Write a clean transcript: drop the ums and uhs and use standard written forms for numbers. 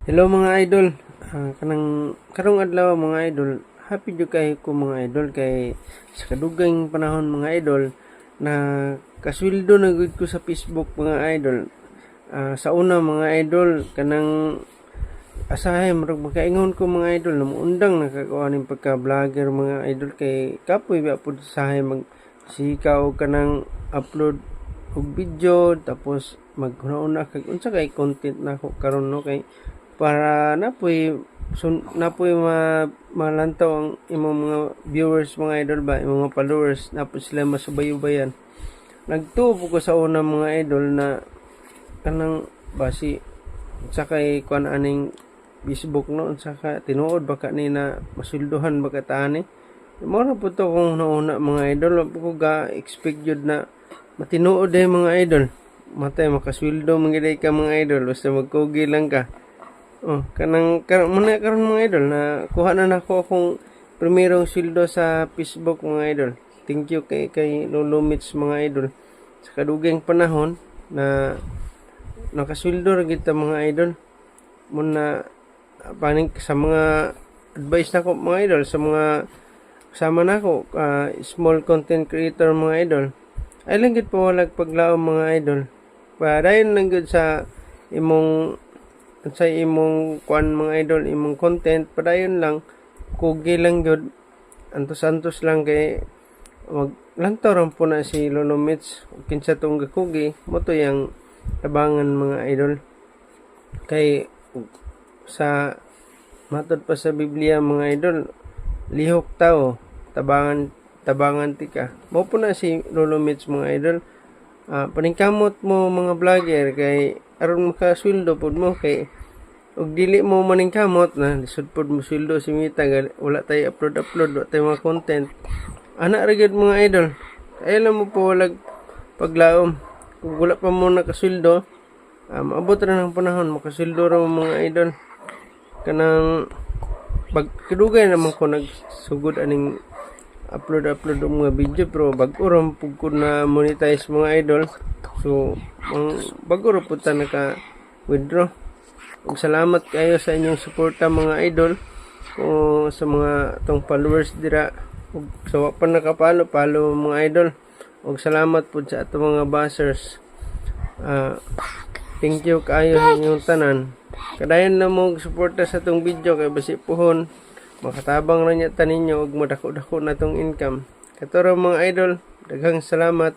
Hello mga idol. Karong adlaw mga idol, happy jud kay ko mga idol kay sa kadugayng panahon mga idol na kasweldo na gud ko sa Facebook mga idol. Sa una mga idol kanang asahay murag makaingon ko mga idol na muundang nakakuha ning pagka-vlogger mga idol kay kapoy ba pud sahay mag sikaw kanang upload og video tapos maghuna kag unsa kay content nako karon no kay para napoy malantaw ang imong mga viewers mga idol ba imong mga followers napoy sila masubayubayan. Nagtuo ko sa una mga idol na kanang basi sa kay kuan aning Facebook no saka tinuod baka ni na masulduhan baka tani mo na po to kung nauna mga idol ko ga expect jud na matinuod ay mga idol matay makasweldo mangiday ka mga idol basta magkugi lang ka. Karon mga idol na kuha na nako akong primerong sweldo sa Facebook mga idol. Thank you kay Lolo Mitch mga idol. Sa kadugayng panahon na nakasweldo ra kita mga idol. Muna paning sa mga advice nako mga idol sa mga kasama nako small content creator mga idol. Ay lang gid pawalag paglaom mga idol. Padayon lang gud sa imong kuan mga idol imong content padayon lang kugi lang gyud antos lang kay wag lantaw ram po na si Lolo Mitch kinsa tong gakugi mo to yang tabangan mga idol kay sa matod pa sa Biblia mga idol lihok tao tabangan tika mo po na si Lolo Mitch mga idol. Paningkamot mo mga vlogger kay aron makasweldo pod mo kay ug dili mo maningkamot na lisod pod mo sweldo si Mita wala tay upload wala tay mga content ana ra gyud mga idol ay lang mo po walag paglaom kung wala pa mo nakasweldo maabot ra ng panahon makasweldo ra mo mga idol kanang pagkadugay naman ko nagsugod aning upload ang mga video pero bag-o ra pud na monetize mga idol so bago ra pud ta naka withdraw ug salamat kayo sa inyong suporta mga idol o sa mga tong followers dira ug sa wa pa nakapalo mga idol ug salamat pud sa ato mga buzzers. Thank you kayo sa inyong tanan kadayon na mo suporta sa tong video kay basi puhon makatabang ra niya taninyo ug madako-dako na tong income. Katuro mga idol, daghang salamat.